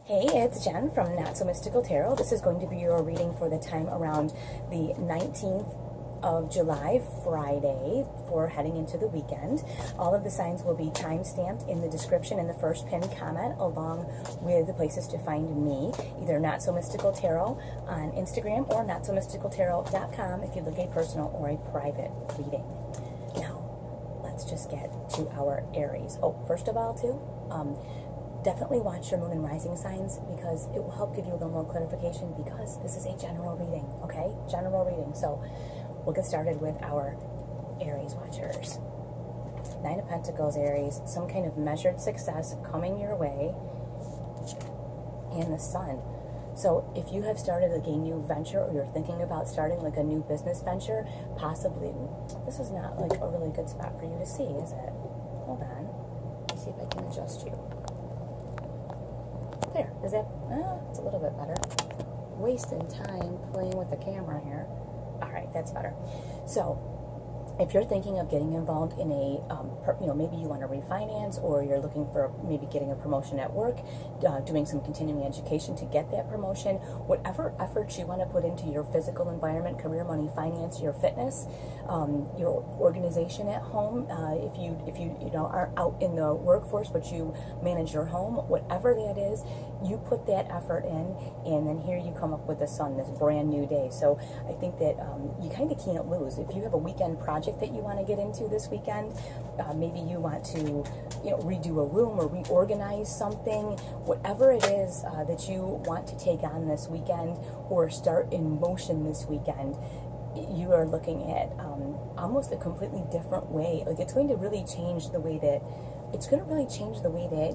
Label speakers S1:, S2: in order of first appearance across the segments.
S1: Hey, it's Jen from Not So Mystical Tarot. This is going to be your reading for the time around the 19th of July, Friday, for heading into the weekend. All of the signs will be time-stamped in the description in the first pinned comment, along with the places to find me, either Not So Mystical Tarot on Instagram or notsomysticaltarot.com if you'd like a personal or a private reading. Now, let's just get to our Aries. Oh, first of all, too, definitely watch your moon and rising signs because it will help give you a little more clarification because this is a general reading, okay? General reading. So we'll get started with our Aries watchers. Nine of Pentacles, Aries, some kind of measured success coming your way, and the Sun. So if you have started like a new venture or you're thinking about starting like a new business venture, possibly, this is not like a really good spot for you to see, is it? Hold on. Let me see if I can adjust you. There, is that, it's a little bit better. Wasting time playing with the camera here. All right, that's better. So, if you're thinking of getting involved in a, maybe you want to refinance, or you're looking for maybe getting a promotion at work, doing some continuing education to get that promotion, whatever efforts you want to put into your physical environment, career, money, finance, your fitness, your organization at home, if you are out in the workforce but you manage your home, whatever that is, you put that effort in, and then here you come up with the Sun, this brand new day. So I think that you kind of can't lose. If you have a weekend project that you want to get into this weekend, maybe you want to redo a room or reorganize something, whatever it is that you want to take on this weekend or start in motion this weekend, you are looking at almost a completely different way. Like, it's going to really change the way that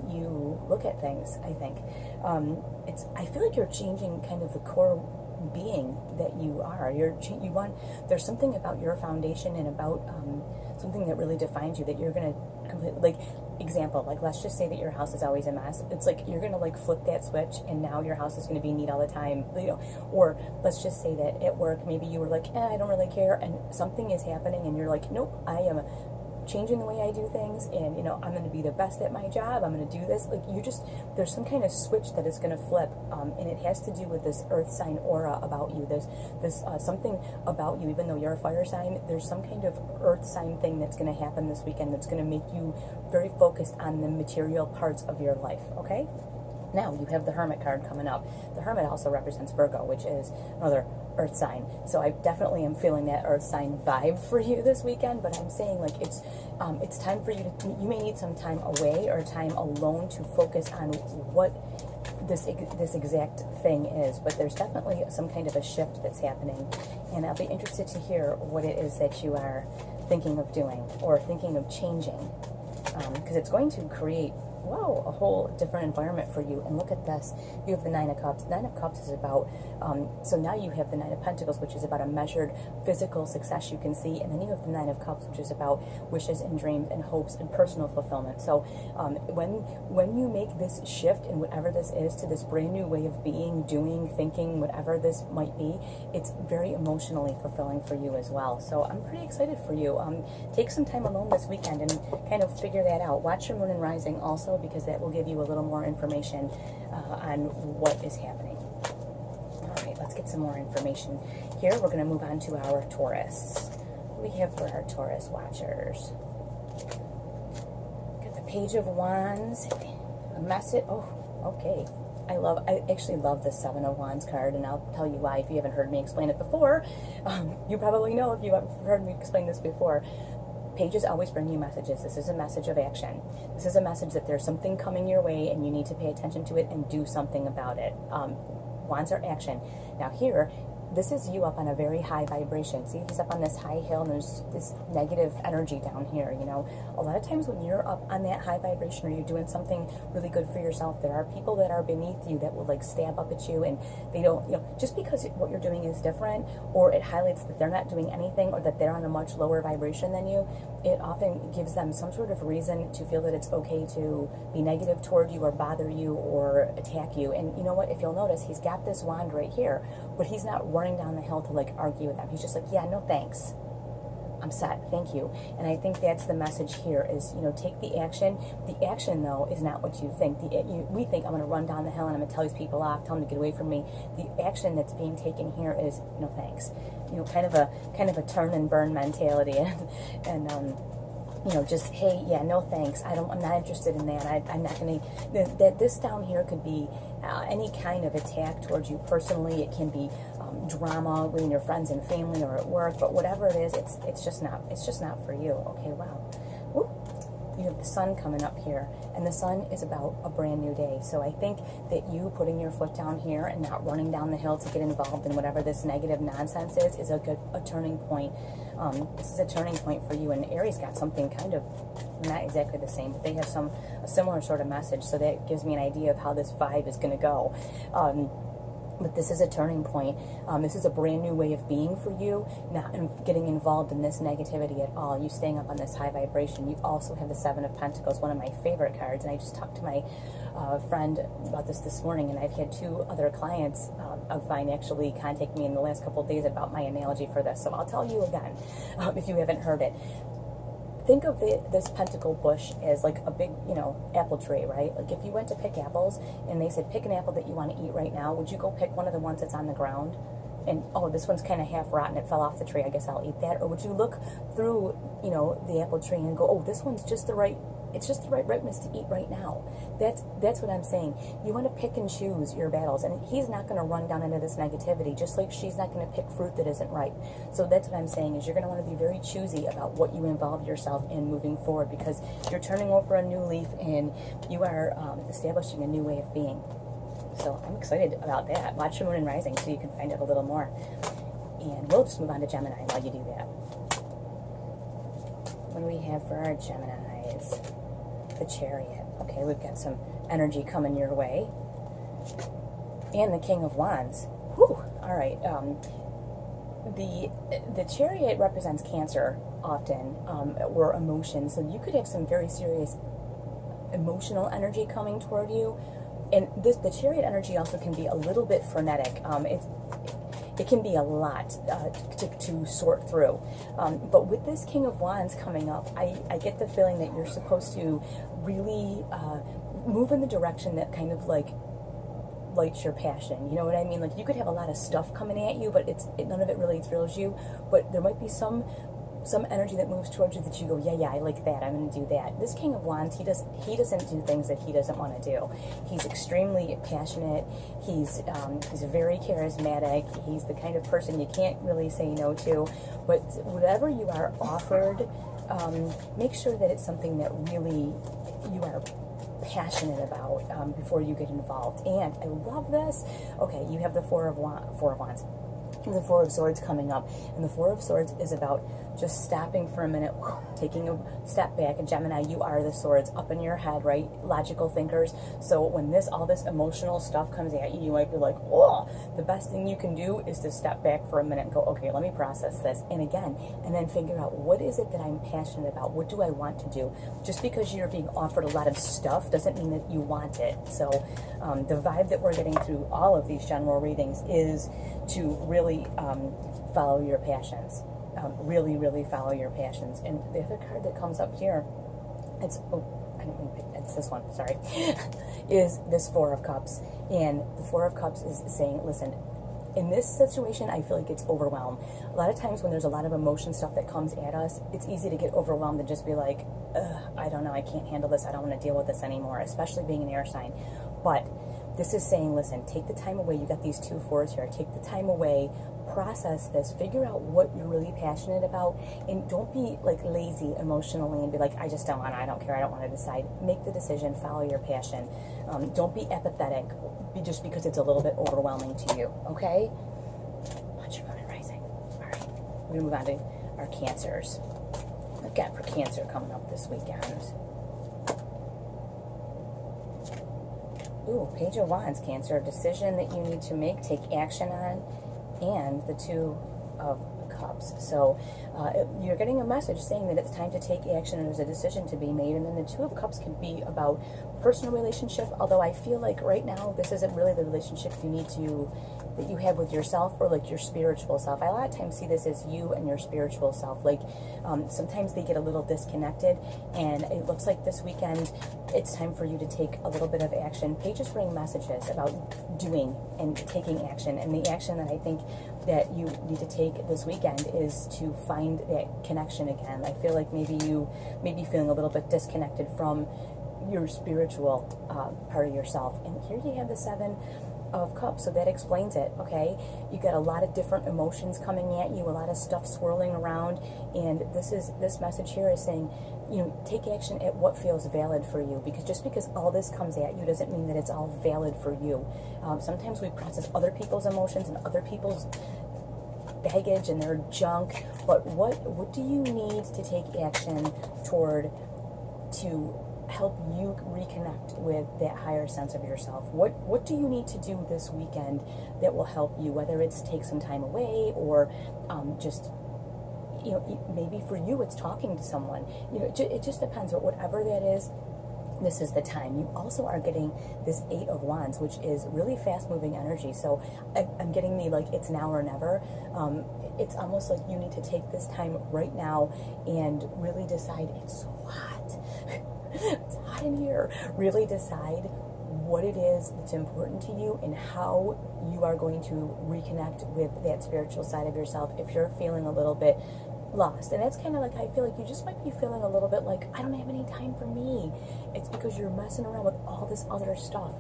S1: you look at things, I think. I feel like you're changing kind of the core being that you are. There's something about your foundation and about something that really defines you that you're going to completely, like, example, like, let's just say that your house is always a mess. It's like you're going to like flip that switch and now your house is going to be neat all the time, or let's just say that at work maybe you were like, I don't really care, and something is happening and you're like, nope, I am changing the way I do things, and I'm going to be the best at my job, I'm going to do this. Like, there's some kind of switch that is going to flip, and it has to do with this earth sign aura about you. There's this something about you, even though you're a fire sign, there's some kind of earth sign thing that's going to happen this weekend that's going to make you very focused on the material parts of your life, okay? Now, you have the Hermit card coming up. The Hermit also represents Virgo, which is another earth sign. So I definitely am feeling that earth sign vibe for you this weekend, but I'm saying, like, it's time for you may need some time away or time alone to focus on what this exact thing is, but there's definitely some kind of a shift that's happening, and I'll be interested to hear what it is that you are thinking of doing or thinking of changing, because it's going to create a whole different environment for you. And look at this. You have the Nine of Cups. Nine of Cups is about, so now you have the Nine of Pentacles, which is about a measured physical success you can see. And then you have the Nine of Cups, which is about wishes and dreams and hopes and personal fulfillment. So when you make this shift in whatever this is to this brand new way of being, doing, thinking, whatever this might be, it's very emotionally fulfilling for you as well. So I'm pretty excited for you. Take some time alone this weekend and kind of figure that out. Watch your moon and rising also, because that will give you a little more information on what is happening. All right, let's get some more information here. We're going to move on to our Taurus. What do we have for our Taurus watchers? Got the Page of Wands, a message. Oh, okay. I actually love the Seven of Wands card, and I'll tell you why if you haven't heard me explain it before. You probably know if you have heard me explain this before. Pages always bring you messages. This is a message of action. This is a message that there's something coming your way and you need to pay attention to it and do something about it. Wands are action. Now here, this is you up on a very high vibration. See, he's up on this high hill and there's this negative energy down here, A lot of times when you're up on that high vibration or you're doing something really good for yourself, there are people that are beneath you that will like stab up at you, and they don't, just because what you're doing is different or it highlights that they're not doing anything or that they're on a much lower vibration than you, it often gives them some sort of reason to feel that it's okay to be negative toward you or bother you or attack you. And you know what, if you'll notice, he's got this wand right here, but he's not running down the hill to like argue with them. He's just like, yeah, no thanks. I'm set, thank you. And I think that's the message here is, you know, take the action. The action, though, is not what you think. We think I'm going to run down the hill and I'm going to tell these people off, tell them to get away from me. The action that's being taken here is, no thanks. You know, kind of a turn and burn mentality, and you know, just, hey, yeah, no thanks. I'm not interested in that. I'm not going to. That this down here could be any kind of attack towards you personally. It can be drama within your friends and family or at work. But whatever it is, it's just not for you. Okay, wow. Whoop. You have the sun coming up here, and the sun is about a brand new day. So I think that you putting your foot down here and not running down the hill to get involved in whatever this negative nonsense is a turning point. This is a turning point for you. And Aries got something kind of not exactly the same, but they have a similar sort of message. So that gives me an idea of how this vibe is going to go. But this is a turning point. This is a brand new way of being for you, not getting involved in this negativity at all. You staying up on this high vibration. You also have the Seven of Pentacles, one of my favorite cards. And I just talked to my friend about this morning, and I've had 2 other clients of mine actually contact me in the last couple of days about my analogy for this. So I'll tell you again, if you haven't heard it. Think of this pentacle bush as like a big, you know, apple tree, right? Like if you went to pick apples and they said, pick an apple that you want to eat right now, would you go pick one of the ones that's on the ground? And, oh, this one's kind of half rotten, it fell off the tree, I guess I'll eat that. Or would you look through, you know, the apple tree and go, oh, this one's just the right, it's just the right ripeness to eat right now. That's what I'm saying. You want to pick and choose your battles, and he's not going to run down into this negativity, just like she's not going to pick fruit that isn't ripe. So that's what I'm saying, is you're going to want to be very choosy about what you involve yourself in moving forward, because you're turning over a new leaf and you are establishing a new way of being. So I'm excited about that. Watch your moon and rising so you can find out a little more. And we'll just move on to Gemini while you do that. What do we have for our Geminis? The Chariot. Okay, we've got some energy coming your way. And the King of Wands. Whew. All right. The Chariot represents Cancer often, or emotions. So you could have some very serious emotional energy coming toward you. And the Chariot energy also can be a little bit frenetic. It can be a lot to sort through. But with this King of Wands coming up, I get the feeling that you're supposed to really move in the direction that kind of like lights your passion. You know what I mean? Like you could have a lot of stuff coming at you, but none of it really thrills you. But there might be some energy that moves towards you that you go, yeah, I like that, I'm going to do that. This King of Wands, he doesn't do things that he doesn't want to do. He's extremely passionate. He's very charismatic. He's the kind of person you can't really say no to. But whatever you are offered, make sure that it's something that really you are passionate about before you get involved. And I love this. Okay, you have the Four of Wands. The Four of Swords coming up, and the Four of Swords is about just stopping for a minute, taking a step back. And Gemini, you are the swords up in your head, right? Logical thinkers. So when all this emotional stuff comes at you, you might be like, oh, the best thing you can do is to step back for a minute and go, okay, let me process this. And then figure out, what is it that I'm passionate about? What do I want to do? Just because you're being offered a lot of stuff doesn't mean that you want it. So the vibe that we're getting through all of these general readings is to really follow your passions. Really, really follow your passions. And the other card that comes up here, it's this one, sorry, is this Four of Cups. And the Four of Cups is saying, listen, in this situation, I feel like it's overwhelmed. A lot of times when there's a lot of emotion stuff that comes at us, it's easy to get overwhelmed and just be like, I don't know, I can't handle this, I don't want to deal with this anymore, especially being an air sign. But this is saying, listen, take the time away. You got these 2 fours here. Take the time away, process this, figure out what you're really passionate about, and don't be like lazy emotionally and be like, I just don't want, I don't care, I don't want to decide. Make the decision, follow your passion. Don't be apathetic just because it's a little bit overwhelming to you, okay? Watch your moon and rising. All right, we're going to move on to our Cancers. What we've got for Cancer coming up this weekend. Ooh, Page of Wands, Cancer. A decision that you need to make, take action on, and the Two of Cups. So you're getting a message saying that it's time to take action and there's a decision to be made. And then the Two of Cups can be about personal relationship, although I feel like right now this isn't really the relationship that you have with yourself or like your spiritual self. I a lot of times see this as you and your spiritual self. Like sometimes they get a little disconnected, and it looks like this weekend it's time for you to take a little bit of action. Pages bring messages about doing and taking action, and the action that I think that you need to take this weekend is to find that connection again. I feel like maybe you may be feeling a little bit disconnected from your spiritual part of yourself. And here you have the Seven of Cups, so that explains it. Okay, you got a lot of different emotions coming at you, a lot of stuff swirling around, and this message here is saying, you know, take action at what feels valid for you, because just because all this comes at you doesn't mean that it's all valid for you. Sometimes we process other people's emotions and other people's baggage and their junk, but what do you need to take action toward to help you reconnect with that higher sense of yourself? What do you need to do this weekend that will help you, whether it's take some time away or just, you know, maybe for you it's talking to someone. You know, it just depends, but whatever that is, this is the time. You also are getting this Eight of Wands, which is really fast-moving energy. So I'm getting the, like, it's now or never. It's almost like you need to take this time right now and really decide, it's so hot. It's hot in here. Really decide what it is that's important to you and how you are going to reconnect with that spiritual side of yourself if you're feeling a little bit lost. And that's kind of like, I feel like you just might be feeling a little bit like, I don't have any time for me. It's because you're messing around with all this other stuff.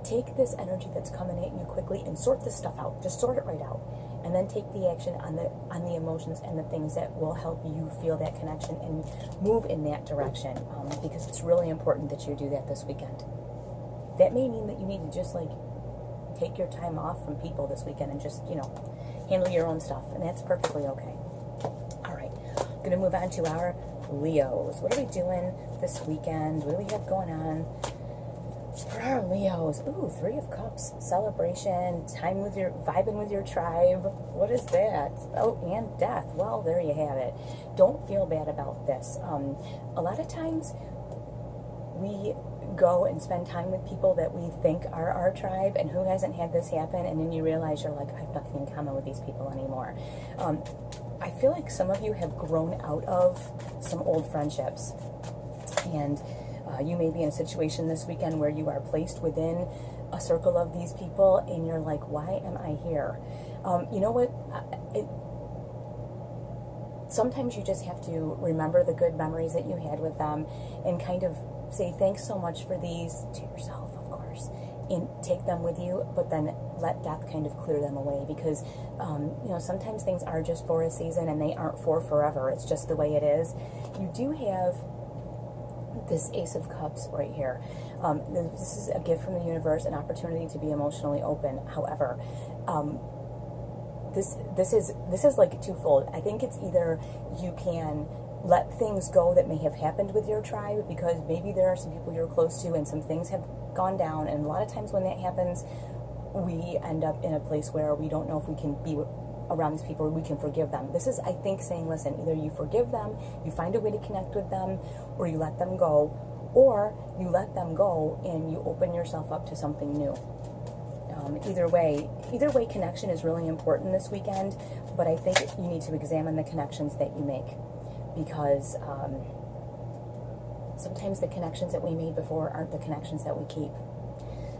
S1: Take this energy that's coming at you quickly and sort this stuff out. Just sort it right out. And then take the action on the emotions and the things that will help you feel that connection and move in that direction. Because it's really important that you do that this weekend. That may mean that you need to just like take your time off from people this weekend and just, you know, handle your own stuff. And that's perfectly okay. Going to move on to our Leos. What are we doing this weekend? What do we have going on for our Leos? Ooh, Three of Cups. Celebration. Time with vibing with your tribe. What is that? Oh, and death. Well, there you have it. Don't feel bad about this. A lot of times we go and spend time with people that we think are our tribe, and who hasn't had this happen, and then you realize you're like, I have nothing in common with these people anymore. I feel like some of you have grown out of some old friendships, and you may be in a situation this weekend where you are placed within a circle of these people, and you're like, why am I here? You know what? Sometimes you just have to remember the good memories that you had with them and kind of say thanks so much for these to yourself, of course, and take them with you, but then let death kind of clear them away, because you know, sometimes things are just for a season and they aren't for forever. It's just the way it is. You do have this Ace of Cups right here. This is a gift from the universe, an opportunity to be emotionally open. However, this is like twofold. I think it's either you can let things go that may have happened with your tribe, because maybe there are some people you're close to and some things have gone down, and a lot of times when that happens, we end up in a place where we don't know if we can be around these people or we can forgive them. This is, I think, saying, listen, either you forgive them, you find a way to connect with them, or you let them go, or you let them go and you open yourself up to something new. Either way, connection is really important this weekend, but I think you need to examine the connections that you make, because sometimes the connections that we made before aren't the connections that we keep.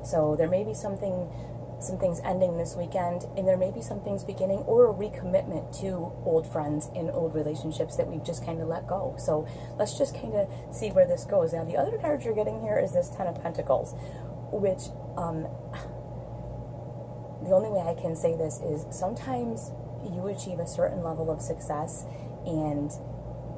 S1: So there may be some things ending this weekend, and there may be some things beginning, or a recommitment to old friends and old relationships that we've just kind of let go. So let's just kind of see where this goes. Now, the other card you're getting here is this Ten of Pentacles, which the only way I can say this is sometimes you achieve a certain level of success and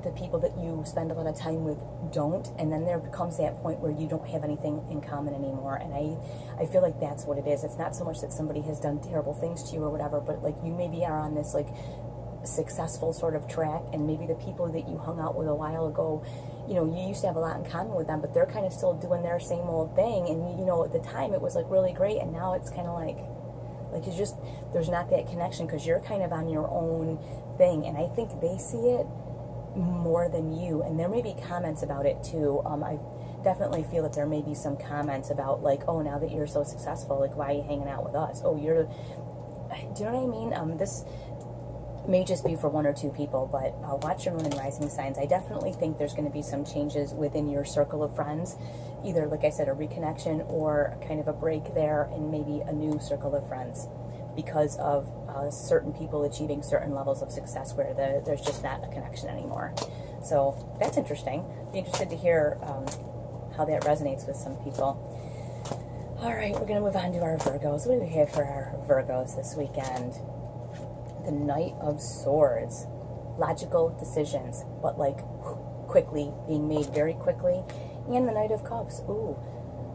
S1: the people that you spend a lot of time with don't, and then there becomes that point where you don't have anything in common anymore. And I feel like that's what it is. It's not so much that somebody has done terrible things to you or whatever, but like you maybe are on this like successful sort of track, and maybe the people that you hung out with a while ago, you know, you used to have a lot in common with them, but they're kind of still doing their same old thing, and you know, at the time it was like really great, and now it's kind of like it's just, there's not that connection because you're kind of on your own thing. And I think they see it more than you, and there may be comments about it too. I've definitely feel that there may be some comments about like, oh, now that you're so successful, like, why are you hanging out with us? Oh, do you know what I mean? This may just be for one or two people, but watch your moon and rising signs. I definitely think there's going to be some changes within your circle of friends, either, like I said, a reconnection or kind of a break there, and maybe a new circle of friends because of certain people achieving certain levels of success where there's just not a connection anymore. So that's interesting. Be interested to hear how that resonates with some people. All right, we're going to move on to our Virgos. What do we have for our Virgos this weekend? The Knight of Swords. Logical decisions, but like quickly, being made very quickly. And the Knight of Cups. Ooh,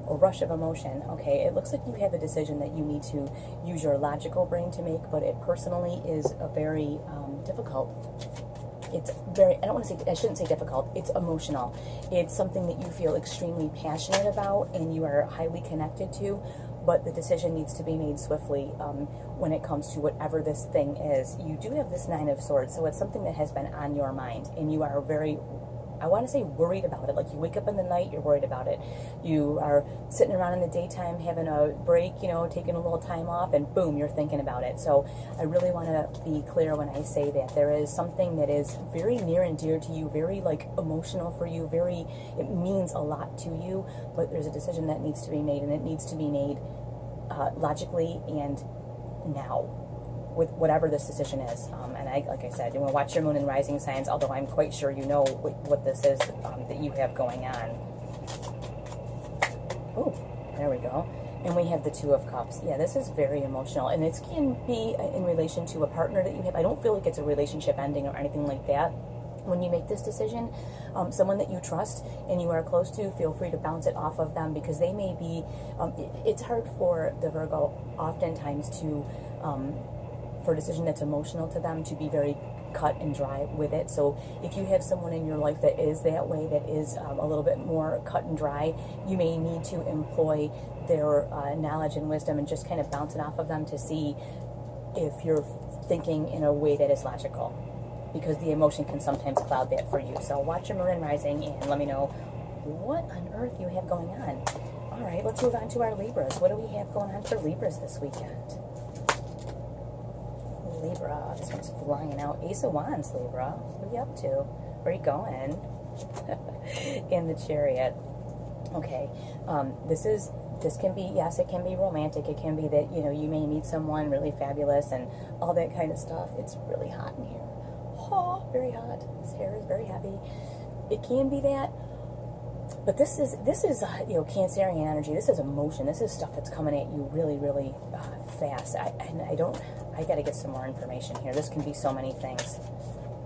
S1: a rush of emotion. Okay, it looks like you have a decision that you need to use your logical brain to make, but it personally is a very difficult. It's very, I shouldn't say difficult, it's emotional. It's something that you feel extremely passionate about and you are highly connected to, but the decision needs to be made swiftly when it comes to whatever this thing is. You do have this Nine of Swords, so it's something that has been on your mind, and you are very, I want to say, worried about it. Like, you wake up in the night, you're worried about it. You are sitting around in the daytime having a break, you know, taking a little time off, and boom, you're thinking about it. So I really want to be clear when I say that there is something that is very near and dear to you, very like emotional for you, it means a lot to you, but there's a decision that needs to be made, and it needs to be made logically and now, with whatever this decision is. And like I said, you want to watch your moon and rising signs, although I'm quite sure you know what this is that you have going on. Oh, there we go. And we have the Two of Cups. Yeah, this is very emotional, and it can be in relation to a partner that you have. I don't feel like it's a relationship ending or anything like that. When you make this decision, someone that you trust and you are close to, feel free to bounce it off of them, because they may be, it's hard for the Virgo oftentimes to, for a decision that's emotional to them, to be very cut and dry with it. So if you have someone in your life that is that way, that is a little bit more cut and dry, you may need to employ their knowledge and wisdom and just kind of bounce it off of them to see if you're thinking in a way that is logical, because the emotion can sometimes cloud that for you. So watch your moon and rising and let me know what on earth you have going on. All right, let's move on to our Libras. What do we have going on for Libras this weekend? Libra, this one's flying out. Ace of Wands, Libra. What are you up to? Where are you going? In the Chariot. Okay, this can be, yes, it can be romantic. It can be that, you know, you may meet someone really fabulous and all that kind of stuff. It's really hot in here. Oh, very hot. This hair is very heavy. It can be that, but this is you know, Cancerian energy. This is emotion. This is stuff that's coming at you really, really fast. I got to get some more information here. This can be so many things.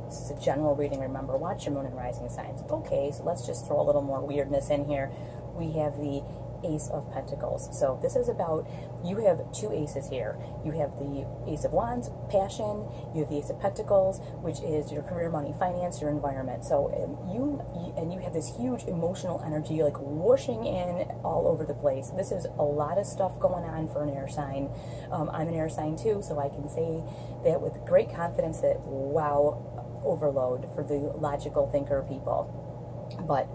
S1: This is a general reading. Remember, watch your moon and rising signs. Okay, so let's just throw a little more weirdness in here. We have the Ace of Pentacles. So this is about, you have two aces here. You have the Ace of Wands, passion. You have the Ace of Pentacles, which is your career, money, finance, your environment. So you have this huge emotional energy like whooshing in all over the place. This is a lot of stuff going on for an air sign. I'm an air sign too, so I can say that with great confidence that, wow, overload for the logical thinker people. But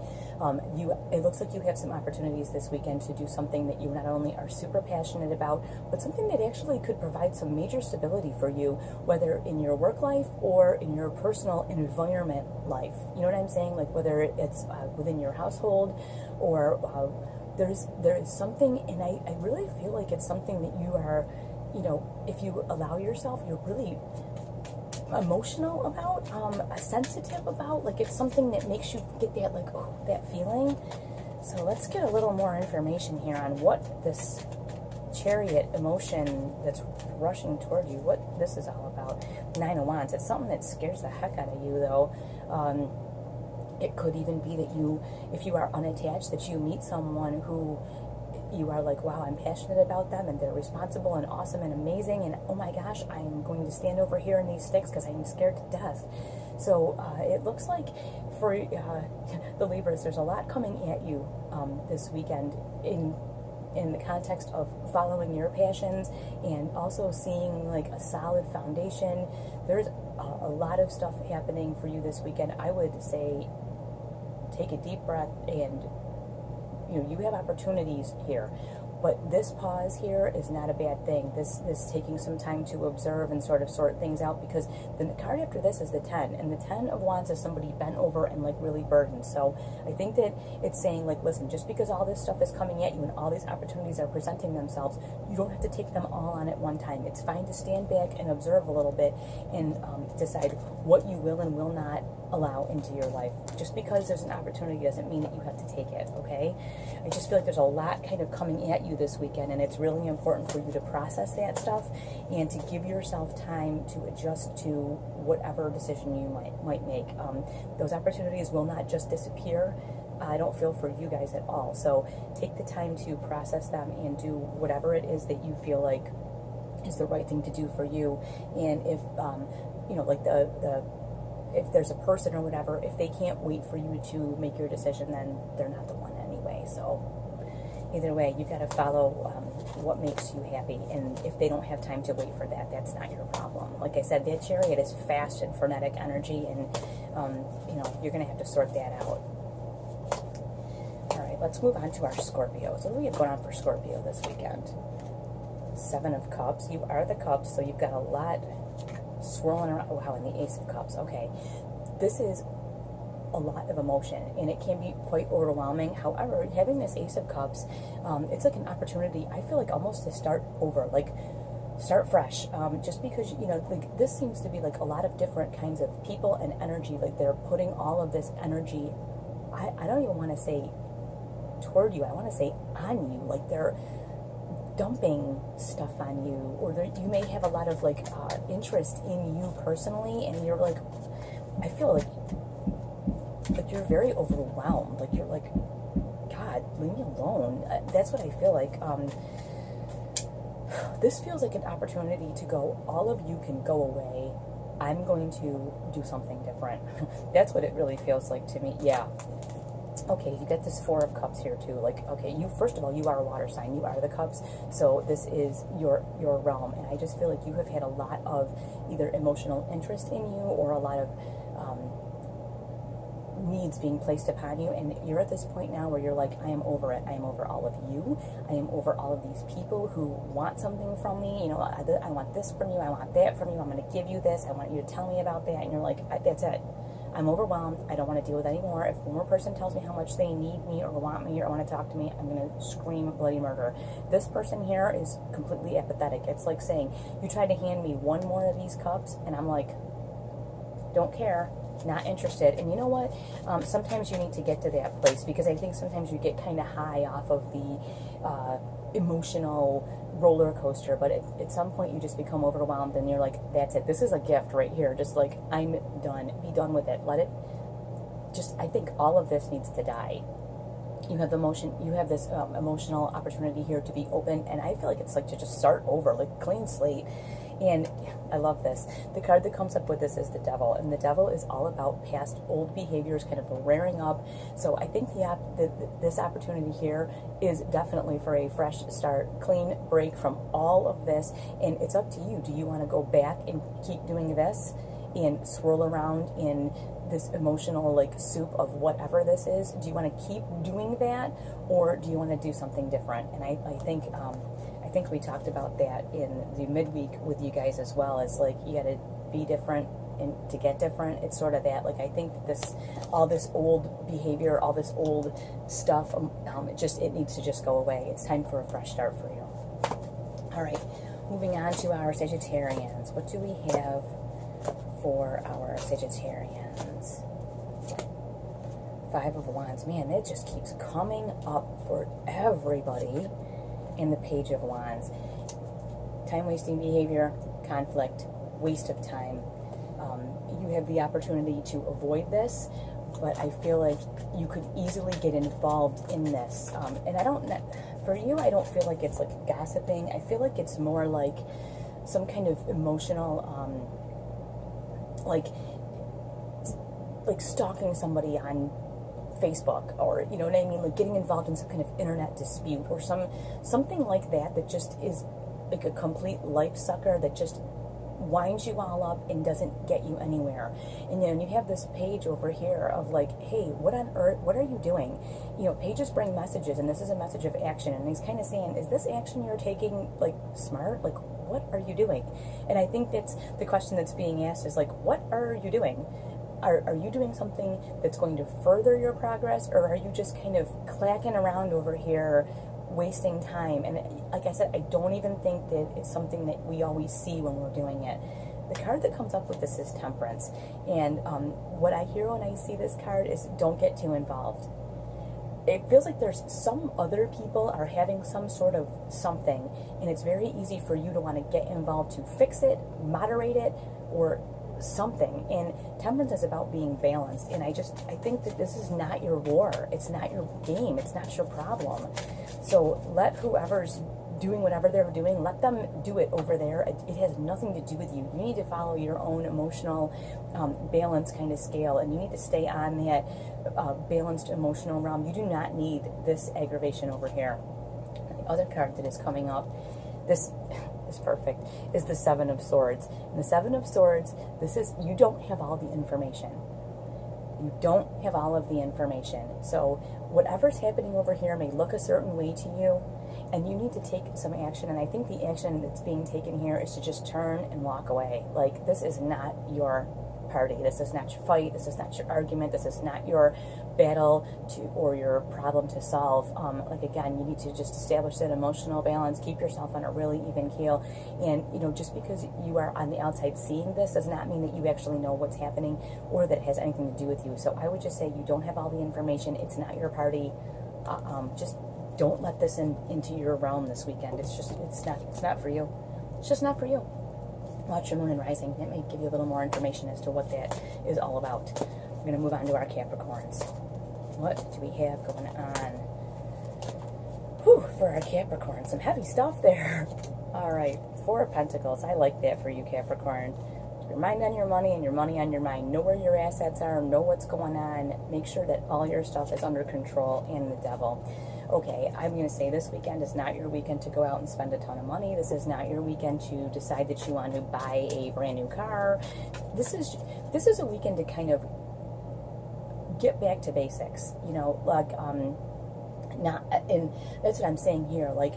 S1: it looks like you have some opportunities this weekend to do something that you not only are super passionate about, but something that actually could provide some major stability for you, whether in your work life or in your personal environment life. You know what I'm saying? Like whether it's within your household or there is something, and I really feel like it's something that you are, you know, if you allow yourself, you're really emotional about, sensitive about. Like it's something that makes you get that, like, oh, that feeling. So let's get a little more information here on what this Chariot emotion that's rushing toward you, what this is all about. Nine of Wands. It's something that scares the heck out of you, though. It could even be that you, if you are unattached, that you meet someone who you are like, wow, I'm passionate about them and they're responsible and awesome and amazing, and oh my gosh, I'm going to stand over here in these sticks because I'm scared to death. So it looks like for the Libras, there's a lot coming at you this weekend in the context of following your passions and also seeing like a solid foundation. There's a lot of stuff happening for you this weekend. I would say take a deep breath and you have opportunities here. But this pause here is not a bad thing. This taking some time to observe and sort of sort things out, because the card after this is the 10, and the 10 of Wands is somebody bent over and like really burdened. So I think that it's saying like, listen, just because all this stuff is coming at you and all these opportunities are presenting themselves, you don't have to take them all on at one time. It's fine to stand back and observe a little bit and decide what you will and will not allow into your life. Just because there's an opportunity doesn't mean that you have to take it, okay? I just feel like there's a lot kind of coming at you this weekend, and it's really important for you to process that stuff and to give yourself time to adjust to whatever decision you might make. Those opportunities will not just disappear. I don't feel for you guys at all. So take the time to process them and do whatever it is that you feel like is the right thing to do for you. And if like if there's a person or whatever, if they can't wait for you to make your decision, then they're not the one anyway. So either way, you got to follow what makes you happy. And if they don't have time to wait for that, that's not your problem. Like I said, that Chariot is fast and frenetic energy, and you're going to have to sort that out. All right, let's move on to our Scorpios. What do we have going on for Scorpio this weekend? 7 of Cups. You are the Cups, so you've got a lot swirling around. Oh, wow, and the Ace of Cups. Okay, this is a lot of emotion, and it can be quite overwhelming. However, having this Ace of Cups, it's like an opportunity, I feel like, almost to start over, like start fresh, just because, like this seems to be like a lot of different kinds of people and energy, like they're putting all of this energy, I don't even want to say toward you, I want to say on you, like they're dumping stuff on you, or you may have a lot of like interest in you personally, and you're like, I feel like you're very overwhelmed, like you're like, God, leave me alone. That's what I feel like. This feels like an opportunity to go, all of you can go away, I'm going to do something different. That's what it really feels like to me. Yeah. Okay, you get this 4 of Cups here too. Like, okay, first of all, you are a water sign. You are the Cups, so this is your realm. And I just feel like you have had a lot of either emotional interest in you, or a lot of needs being placed upon you. And you're at this point now where you're like, I am over it. I am over all of you. I am over all of these people who want something from me. I want this from you. I want that from you. I'm going to give you this. I want you to tell me about that. And you're like, that's it. I'm overwhelmed. I don't want to deal with it anymore. If one more person tells me how much they need me or want me or want to talk to me, I'm going to scream bloody murder. This person here is completely apathetic. It's like saying, you tried to hand me one more of these cups, and I'm like, don't care, not interested. And you know what? Sometimes you need to get to that place, because I think sometimes you get kind of high off of the emotional roller coaster, but at some point you just become overwhelmed, and you're like, that's it, this is a gift right here, just like, I'm done, be done with it, let it just, I think all of this needs to die. You have the emotion, you have this emotional opportunity here to be open, and I feel like it's like to just start over, like clean slate. And I love this. The card that comes up with this is the Devil, and the Devil is all about past old behaviors kind of rearing up. So I think this opportunity here is definitely for a fresh start, clean break from all of this, and it's up to you. Do you want to go back and keep doing this and swirl around in this emotional like soup of whatever this is? Do you want to keep doing that, or do you want to do something different? And I think we talked about that in the midweek with you guys as well, as like, you got to be different and to get different. It's sort of that, like, I think all this old behavior, all this old stuff, it needs to just go away. It's time for a fresh start for you. All right, moving on to our Sagittarians. What do we have for our Sagittarians? 5 of Wands. Man, that just keeps coming up for everybody. In the Page of Wands. Time-wasting behavior, conflict, waste of time. You have the opportunity to avoid this, but I feel like you could easily get involved in this. And for you, I don't feel like it's like gossiping. I feel like it's more like some kind of emotional, like stalking somebody on Facebook, or you know what I mean, like getting involved in some kind of internet dispute, or something like that just is like a complete life sucker that just winds you all up and doesn't get you anywhere. And then you have this page over here of like, hey, what on earth, what are you doing? You know, pages bring messages, and this is a message of action, and he's kind of saying, is this action you're taking like smart? Like, what are you doing? And I think that's the question that's being asked is like, what are you doing? Are you doing something that's going to further your progress, or are you just kind of clacking around over here wasting time? And like I said, I don't even think that it's something that we always see when we're doing it. The card that comes up with this is Temperance. And what I hear when I see this card is don't get too involved. It feels like there's some other people are having some sort of something, and it's very easy for you to want to get involved to fix it, moderate it, or something. And Temperance is about being balanced, and I think that this is not your war, it's not your game, it's not your problem. So let whoever's doing whatever they're doing, let them do it over there. It has nothing to do with you. You need to follow your own emotional balance kind of scale, and you need to stay on that balanced emotional realm. You do not need this aggravation over here. The other card that is coming up, this is perfect, is the Seven of Swords. And the Seven of Swords, this is, you don't have all the information. You don't have all of the information. So whatever's happening over here may look a certain way to you, and you need to take some action. And I think the action that's being taken here is to just turn and walk away. Like, this is not your party. This is not your fight. This is not your argument. This is not your battle or your problem to solve. Like, again, you need to just establish that emotional balance, keep yourself on a really even keel. And, you know, just because you are on the outside seeing this does not mean that you actually know what's happening or that it has anything to do with you. So I would just say you don't have all the information. It's not your party. Just don't let this into your realm this weekend. It's not for you. It's just not for you. Watch your moon and rising. It may give you a little more information as to what that is all about. We're going to move on to our Capricorns. What do we have going on? Whew, for our Capricorn, some heavy stuff there. All right, Four of Pentacles. I like that for you, Capricorn. Your mind on your money and your money on your mind. Know where your assets are. Know what's going on. Make sure that all your stuff is under control, and the Devil. Okay, I'm going to say this weekend is not your weekend to go out and spend a ton of money. This is not your weekend to decide that you want to buy a brand new car. This is a weekend to kind of get back to basics. You know, like and that's what I'm saying here. Like,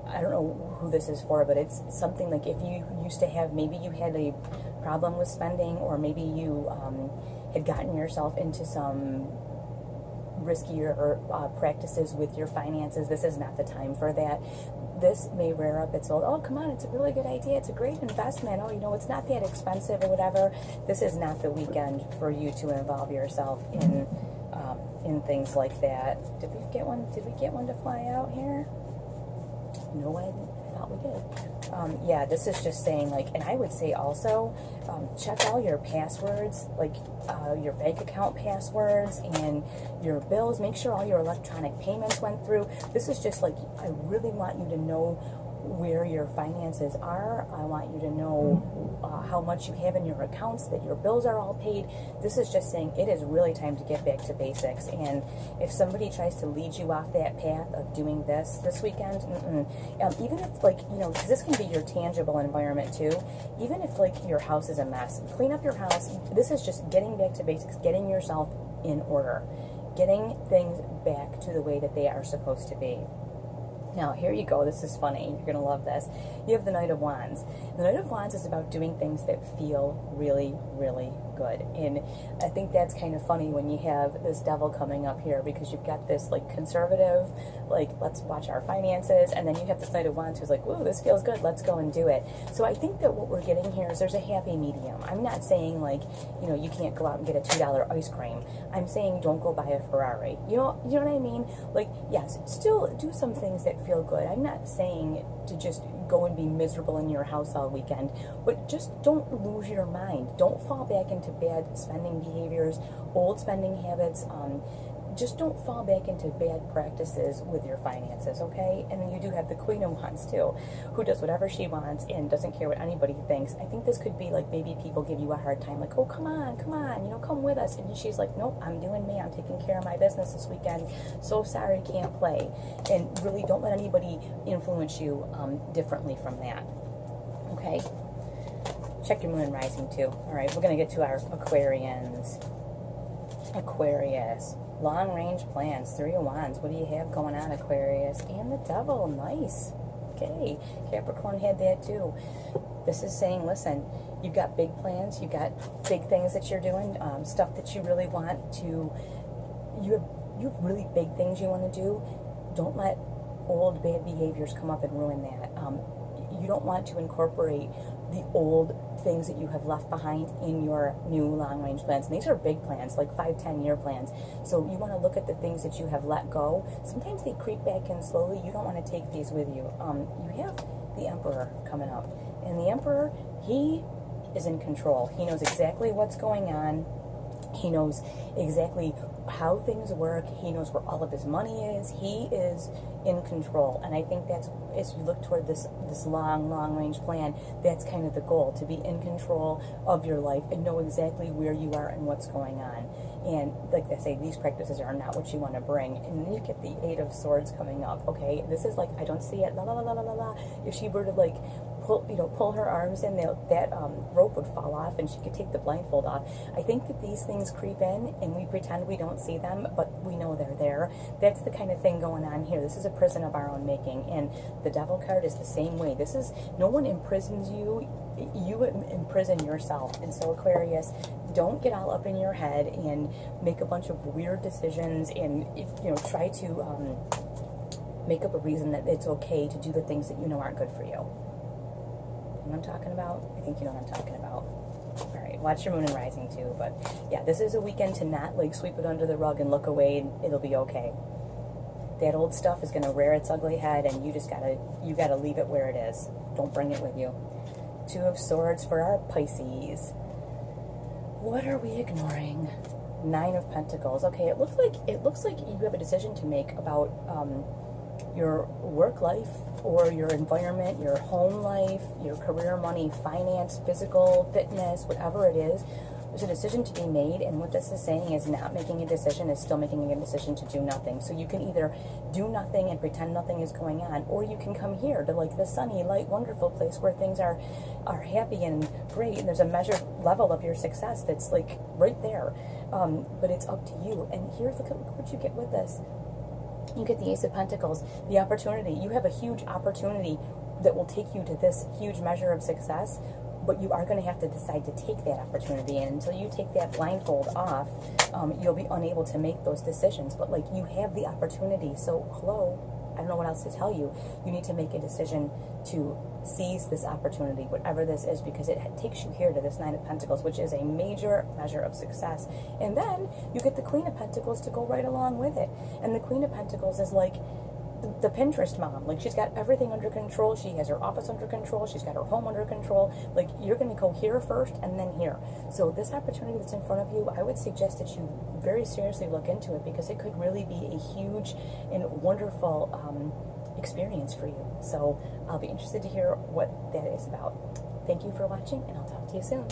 S1: I don't know who this is for, but it's something like if you used to have, maybe you had a problem with spending, or maybe you had gotten yourself into some riskier practices with your finances. This is not the time for that. This may rear up its old, oh, come on, it's a really good idea, it's a great investment, oh, you know, it's not that expensive or whatever. This is not the weekend for you to involve yourself in things like that. Did we get one to fly out here? No, I thought we did. Yeah, this is just saying, like, and I would say also, check all your passwords, like your bank account passwords and your bills. Make sure all your electronic payments went through. This is just like, I really want you to know where your finances are. I want you to know how much you have in your accounts, that your bills are all paid. This is just saying it is really time to get back to basics. And if somebody tries to lead you off that path of doing this weekend, even if, like, you know, because this can be your tangible environment too, even if like your house is a mess, clean up your house. This is just getting back to basics, getting yourself in order, getting things back to the way that they are supposed to be. Now, here you go. This is funny. You're going to love this. You have the Knight of Wands. The Knight of Wands is about doing things that feel really, really good. And I think that's kind of funny when you have this Devil coming up here, because you've got this, like, conservative, like, let's watch our finances, and then you have this Knight of Wands who's like, ooh, this feels good, let's go and do it. So I think that what we're getting here is there's a happy medium. I'm not saying, like, you know, you can't go out and get a $2 ice cream. I'm saying don't go buy a Ferrari. You know what I mean? Like, yes, still do some things that feel good. I'm not saying to just go and be miserable in your house all weekend, but just don't lose your mind. Don't fall back into bad spending behaviors, old spending habits. Just don't fall back into bad practices with your finances, okay? And then you do have the Queen of Wands too, who does whatever she wants and doesn't care what anybody thinks. I think this could be like, maybe people give you a hard time, like, oh, come on, you know, come with us. And she's like, nope, I'm doing me. I'm taking care of my business this weekend. So sorry, can't play. And really don't let anybody influence you differently from that, okay? Check your moon and rising too. All right, we're going to get to our Aquarians. Aquarius. Long range plans. 3 of Wands. What do you have going on, Aquarius? And the Devil. Nice. Okay. Capricorn had that too. This is saying, listen, you've got big plans. You've got big things that you're doing. Stuff that you really want to... You have really big things you want to do. Don't let old bad behaviors come up and ruin that. You don't want to incorporate the old things that you have left behind in your new long-range plans. And these are big plans, like 5-10-year plans. So you want to look at the things that you have let go. Sometimes they creep back in slowly. You don't want to take these with you. You have the Emperor coming up. And the Emperor, he is in control. He knows exactly what's going on. He knows exactly how things work. He knows where all of his money is. He is in control. And I think that's, as you look toward this long range plan, that's kind of the goal, to be in control of your life and know exactly where you are and what's going on. And like I say, these practices are not what you want to bring. And then you get the 8 of Swords coming up. Okay, this is like, I don't see it, la la la la la la. If she were to like pull her arms in, that rope would fall off and she could take the blindfold off. I think that these things creep in and we pretend we don't see them, but we know they're there. That's the kind of thing going on here. This is a prison of our own making, and the Devil card is the same way. This is, no one imprisons you, you imprison yourself. And so Aquarius, don't get all up in your head and make a bunch of weird decisions and try to make up a reason that it's okay to do the things that you know aren't good for you. You know what I'm talking about? I think you know what I'm talking about. All right, watch your moon and rising too. But yeah, this is a weekend to not like sweep it under the rug and look away and it'll be okay. That old stuff is going to rear its ugly head, and you gotta leave it where it is. Don't bring it with you. 2 of Swords for our Pisces. What are we ignoring? 9 of Pentacles. Okay, it looks like you have a decision to make about your work life or your environment, your home life, your career, money, finance, physical, fitness, whatever it is. There's a decision to be made, and what this is saying is not making a decision is still making a decision to do nothing. So you can either do nothing and pretend nothing is going on, or you can come here to like the sunny, light, wonderful place where things are happy and great, and there's a measured level of your success that's like right there. But it's up to you. And here's look what you get with this. You get the Ace of Pentacles, the opportunity. You have a huge opportunity that will take you to this huge measure of success, but you are going to have to decide to take that opportunity. And until you take that blindfold off, you'll be unable to make those decisions. But like, you have the opportunity. So hello, I don't know what else to tell you. You need to make a decision to seize this opportunity, whatever this is, because it takes you here to this 9 of Pentacles, which is a major measure of success. And then you get the Queen of Pentacles to go right along with it. And the Queen of Pentacles is like the Pinterest mom. Like, she's got everything under control. She has her office under control. She's got her home under control. Like, you're going to go here first and then here. So this opportunity that's in front of you, I would suggest that you very seriously look into it, because it could really be a huge and wonderful experience for you. So I'll be interested to hear what that is about. Thank you for watching, and I'll talk to you soon.